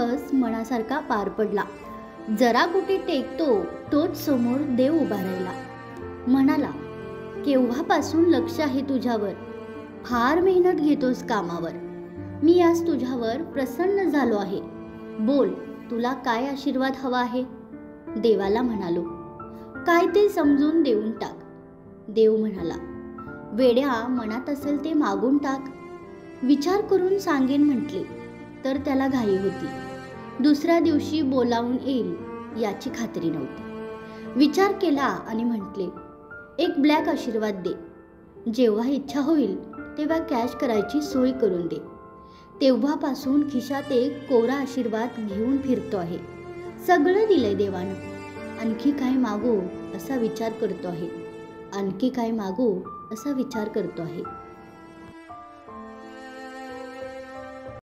दिवस मनासारखा पार पडला. जरा कुठे टेकतो तोच समोर देव उभा राहिला. म्हणाला, केव्हापासून लक्ष आहे तुझ्यावर, फार मेहनत घेतोस कामावर. मी आज तुझ्यावर प्रसन्न झालो आहे. बोल, तुला काय आशीर्वाद हवा आहे? देवाला म्हणालो, काय ते समजून देऊन टाक. देव म्हणाला, वेड्या, मनात असेल ते मागून टाक. विचार करून सांगेन म्हटले तर त्याला घाई होती. दुसऱ्या दिवशी बोलावून येईल याची खात्री नव्हती. विचार केला आणि म्हटले, एक ब्लॅक आशीर्वाद दे. जेव्हा इच्छा होईल तेव्हा कॅश करायची सोय करून दे. तेव्हापासून खिशात एक कोरा आशीर्वाद घेऊन फिरतो आहे. सगळं दिलंय देवानं. आणखी काय मागू असा विचार करतो आहे. आणखी काय मागू असा विचार करतो आहे.